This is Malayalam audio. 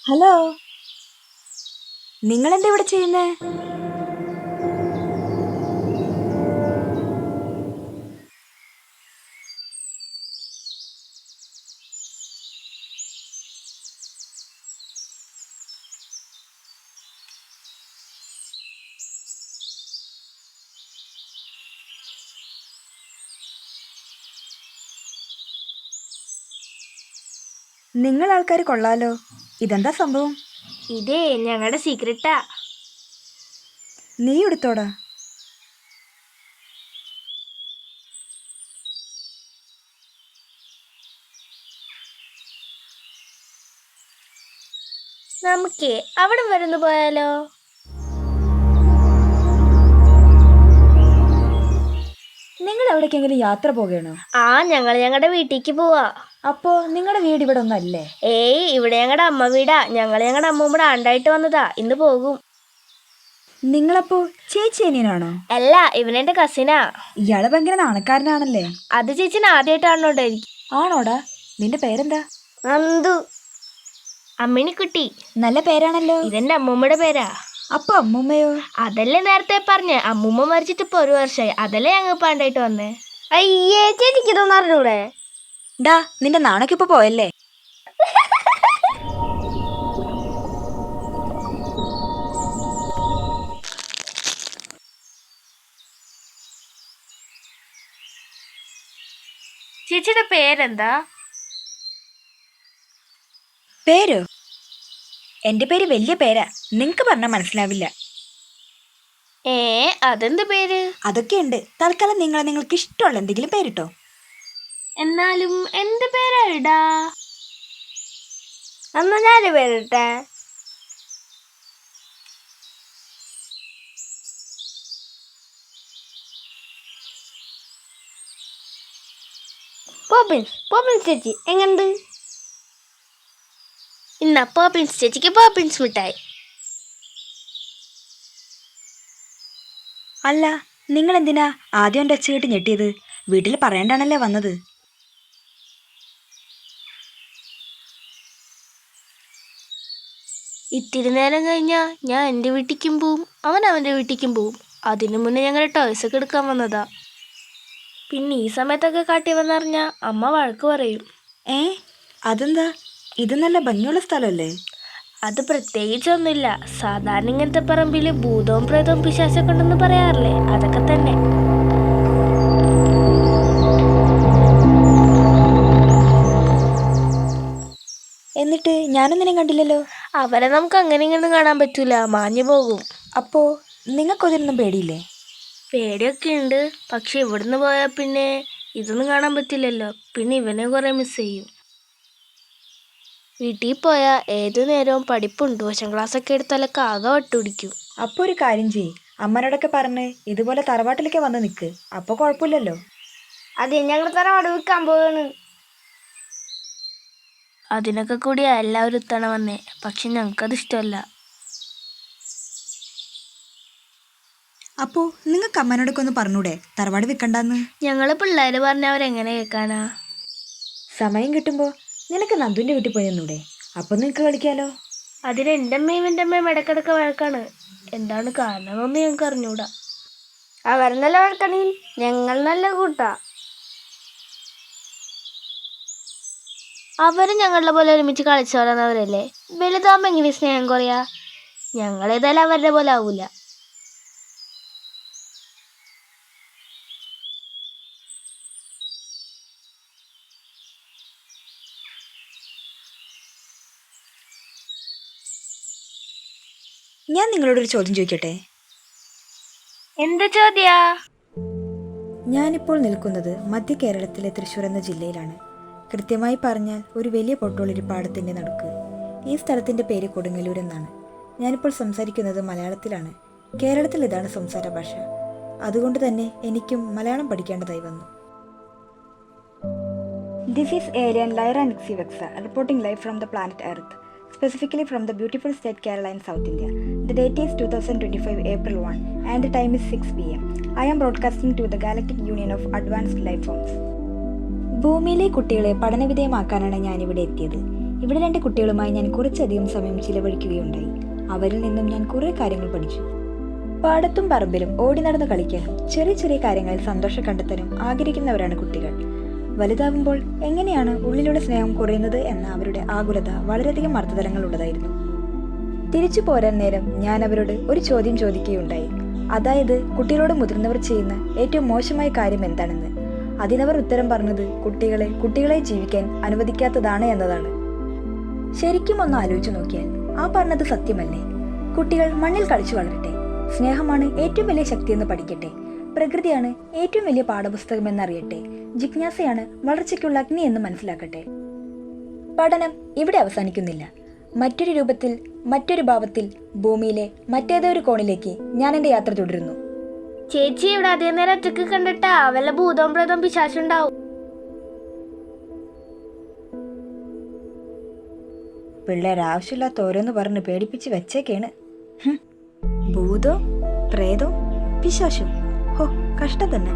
ഹലോ, നിങ്ങൾ എന്താ ഇവിടെ ചെയ്യുന്നേ? നിങ്ങൾ ആൾക്കാർ കൊള്ളാലോ. ഇതെന്താ സംഭവം? ഇതേ ഞങ്ങളുടെ സീക്രട്ടാ. നീ എടുത്തോടാ. നമുക്കേ അവിടെ വരുന്നു പോയാലോ? നിങ്ങൾ എവിടേക്കെങ്കിലും യാത്ര പോകണോ? ഞങ്ങൾ ഞങ്ങളുടെ വീട്ടിലേക്ക് പോവാ. അപ്പോ നിങ്ങളുടെ വീട് ഇവിടെ ഒന്നും അല്ലേ? ഏയ്, ഇവിടെ ഞങ്ങളുടെ അമ്മ വീടാ. ഞങ്ങളുടെ അമ്മൂമ്മയുടെ ആണ്ടായിട്ട് വന്നതാ. ഇന്ന് പോകും. നിങ്ങളപ്പോ ചേച്ചി അനിയനാണോ? അല്ല, ഇവനെന്റെ കസിനാ. ഇയാള് ഭയങ്കര നാണക്കാരനാണല്ലേ. അത് ചേച്ചിന് ആദ്യമായിട്ടാണോണ്ടായിരിക്കും. ആണോടാ? നിന്റെ പേരെന്താ? നന്ദു. അമ്മിണിക്കുട്ടി. നല്ല പേരാണല്ലോ. ഇതെന്റെ അമ്മൂമ്മയുടെ പേരാ. അപ്പൊ അമ്മൂമ്മയോ? അതല്ലേ നേരത്തെ പറഞ്ഞ. അമ്മൂമ്മ മരിച്ചിട്ട് ഇപ്പൊ 1 വർഷമായി. അതല്ലേ ഞങ്ങൾ പാണ്ടായിട്ട് വന്നേ. അയ്യേ, ചേച്ചിക്ക് ഇതൊന്നും അറിഞ്ഞൂടെ? ഡാ, നിന്റെ നാണൊക്കെ ഇപ്പൊ പോയല്ലേ? ചേച്ചിയുടെ പേരെന്താ? പേരോ? എന്റെ പേര് വലിയ പേരാ. നിങ്ങക്ക് പറഞ്ഞാൽ മനസ്സിലാവില്ല. അതെന്ത് പേര്? അതൊക്കെ ഉണ്ട്. തൽക്കാലം നിങ്ങൾക്ക് ഇഷ്ടമുള്ള എന്തെങ്കിലും പേരിട്ടോ. എന്നാലും എന്ത് പേരാ ഇടാ? എന്നാ ഞാന് പേരിട്ടെ. പോപ്പിൻസ് ചേച്ചി എങ്ങനുണ്ട്? ഇന്ന പോപ്പിൻസ് ചേച്ചിക്ക് പോപ്പിൻസ് മിഠായി. അല്ല, നിങ്ങൾ എന്തിനാ ആദ്യം എൻ്റെ ഒച്ച കേട്ട് ഞെട്ടിയത്? വീട്ടിൽ പറയണ്ടാണല്ലേ വന്നത്. ഇത്തിരി നേരം കഴിഞ്ഞാ ഞാൻ എൻ്റെ വീട്ടിലേക്കും പോവും, അവൻ അവൻ്റെ വീട്ടിലേക്കും പോവും. അതിനു മുന്നേ ഞങ്ങളുടെ ടോയ്സ് ഒക്കെ എടുക്കാൻ വന്നതാ. പിന്നെ ഈ സമയത്തൊക്കെ കാട്ടി വന്നറിഞ്ഞാ അമ്മ വഴക്ക് പറയും. അതെന്താ? ഇത് നല്ല ഭംഗിയുള്ള സ്ഥലമല്ലേ? അത് പ്രത്യേകിച്ചൊന്നുമില്ല. സാധാരണ ഇങ്ങനത്തെ പറമ്പില് ഭൂതവും പ്രേതവും പിശാചൊക്കെ ഉണ്ടെന്ന് പറയാറില്ലേ, അതൊക്കെ തന്നെ. എന്നിട്ട് ഞാനൊന്നിനും കണ്ടില്ലല്ലോ. അവരെ നമുക്ക് അങ്ങനെ ഇങ്ങനെ കാണാൻ പറ്റൂല, മാഞ്ഞു പോകും. അപ്പോ നിങ്ങൾക്കൊതിനൊന്നും പേടിയില്ലേ? പേടിയൊക്കെ ഉണ്ട്. പക്ഷെ ഇവിടുന്ന് പോയാൽ പിന്നെ ഇതൊന്നും കാണാൻ പറ്റില്ലല്ലോ. പിന്നെ ഇവനെ കുറെ മിസ് ചെയ്യും. വീട്ടിൽ പോയാൽ ഏതു നേരവും പഠിപ്പും ട്യൂഷൻ ക്ലാസ്സൊക്കെ എടുത്താലൊക്കെ ആകെ വട്ടുപിടിക്കും. അപ്പോൾ ഒരു കാര്യം ചെയ്യ്, അമ്മനോടൊക്കെ പറഞ്ഞ് ഇതുപോലെ തറവാട്ടിലേക്ക് വന്ന് നിൽക്ക്. അപ്പോൾ കുഴപ്പമില്ലല്ലോ. അതെ, ഞങ്ങൾ തറവാട് വിൽക്കാൻ പോവാണ്. അതിനൊക്കെ കൂടിയാ എല്ലാവരും ഇത്തവണ വന്നേ. പക്ഷെ ഞങ്ങൾക്കത് ഇഷ്ടമല്ല. അപ്പോൾ നിങ്ങൾക്ക് അമ്മനോടൊക്കെ ഒന്ന് പറഞ്ഞൂടെ തറവാട് വിൽക്കണ്ടെന്ന്? ഞങ്ങള് പിള്ളേര് പറഞ്ഞ അവരെങ്ങനെ കേൾക്കാനാ? സമയം കിട്ടുമ്പോൾ നിനക്ക് നന്ദുവിൻ്റെ വീട്ടിൽ പോയി നിന്നൂടെ? അപ്പോൾ നിങ്ങൾക്ക് കളിക്കാലോ. അതിന് എൻ്റെ അമ്മയും എൻ്റെ അമ്മയും ഇടക്കിടക്ക് വഴക്കാണ്. എന്താണ് കാരണമെന്നൊന്നും ഞങ്ങൾക്ക് അറിഞ്ഞൂടാ. അവർ നല്ല വഴക്കാണെങ്കിൽ ഞങ്ങൾ നല്ല കൂട്ടാ. അവര് ഞങ്ങളുടെ പോലെ ഒരുമിച്ച് കളിച്ചു വളർന്നവരല്ലേ. വലുതാകുമ്പോൾ എങ്ങനെ സ്നേഹം കുറയാ? ഞങ്ങളേതായാലും അവരുടെ പോലെ ആവൂല. ഞാൻ നിങ്ങളോടൊരു ചോദ്യം ചോദിക്കട്ടെ? എന്ത് ചോദ്യാ? ഞാനിപ്പോൾ നിൽക്കുന്നത് മധ്യ കേരളത്തിലെ തൃശ്ശൂർ എന്ന ജില്ലയിലാണ്. കൃത്യമായി പറഞ്ഞാൽ ഒരു വലിയ പൊട്ടൊളിരിപ്പാടത്തിൻ്റെ നടുക്ക്. ഈ സ്ഥലത്തിൻ്റെ പേര് കൊടുങ്ങല്ലൂർ എന്നാണ്. ഞാനിപ്പോൾ സംസാരിക്കുന്നത് മലയാളത്തിലാണ്. കേരളത്തിൽ ഇതാണ് സംസാര ഭാഷ. അതുകൊണ്ട് തന്നെ എനിക്കും മലയാളം പഠിക്കേണ്ടതായി വന്നു. This is Alien Lyra Nixivexa reporting live from the planet Earth, specifically from the beautiful state Kerala in South India. The date is 2025 April 1 and the time is 6 p.m. I am broadcasting to the Galactic Union of Advanced Life Forms. ഭൂമിയിലെ കുട്ടികളെ പഠനവിധേയമാക്കാനാണ് ഞാനിവിടെ എത്തിയത്. ഇവിടെ 2 കുട്ടികളുമായി ഞാൻ കുറച്ചധികം സമയം ചിലവഴിക്കുകയുണ്ടായി. അവരിൽ നിന്നും ഞാൻ കുറേ കാര്യങ്ങൾ പഠിച്ചു. പാടത്തും പറമ്പിലും ഓടി നടന്ന് കളിക്കാനും ചെറിയ ചെറിയ കാര്യങ്ങളിൽ സന്തോഷം കണ്ടെത്താനും ആഗ്രഹിക്കുന്നവരാണ് കുട്ടികൾ. വലുതാവുമ്പോൾ എങ്ങനെയാണ് ഉള്ളിലുള്ള സ്നേഹം കുറയുന്നത് എന്ന അവരുടെ ആകുലത വളരെയധികം അർത്ഥതലങ്ങളുള്ളതായിരുന്നു. തിരിച്ചു പോരാൻ നേരം ഞാൻ അവരോട് ഒരു ചോദ്യം ചോദിക്കുകയുണ്ടായി. അതായത് കുട്ടികളോട് മുതിർന്നവർ ചെയ്യുന്ന ഏറ്റവും മോശമായ കാര്യം എന്താണെന്ന്. അതിനവർ ഉത്തരം പറഞ്ഞത് കുട്ടികളെ ജീവിക്കാൻ അനുവദിക്കാത്തതാണ് എന്നതാണ്. ശരിക്കും ഒന്ന് ആലോചിച്ചു നോക്കിയാൽ ആ പറഞ്ഞത് സത്യമല്ലേ? കുട്ടികൾ മണ്ണിൽ കളിച്ചു വളരട്ടെ, സ്നേഹമാണ് ഏറ്റവും വലിയ ശക്തിയെന്ന് പഠിക്കട്ടെ, പ്രകൃതിയാണ് ഏറ്റവും വലിയ പാഠപുസ്തകമെന്നറിയട്ടെ, ജിജ്ഞാസയാണ് വളർച്ചയ്ക്കുള്ള അഗ്നി എന്ന് മനസ്സിലാക്കട്ടെ. പഠനം ഇവിടെ അവസാനിക്കുന്നില്ല. മറ്റൊരു രൂപത്തിൽ, മറ്റൊരു ഭാവത്തിൽ, ഭൂമിയിലെ മറ്റേതൊരു കോണിലേക്ക് ഞാൻ എൻ്റെ യാത്ര തുടരുന്നു. ചേച്ചി ഇവിടെ അതേ നേരം ഒറ്റക്ക് കണ്ടിട്ടാ വല്ല ഭൂതവും പ്രേതവും പിശാചുണ്ടാവും. പിള്ളേർ ആവശ്യമില്ലാത്ത ഓരോന്ന് പറഞ്ഞ് പേടിപ്പിച്ച് വെച്ചേക്കാണ്. ഭൂതോ പ്രേതോ പിശാശോ, ഹോ കഷ്ടം തന്നെ.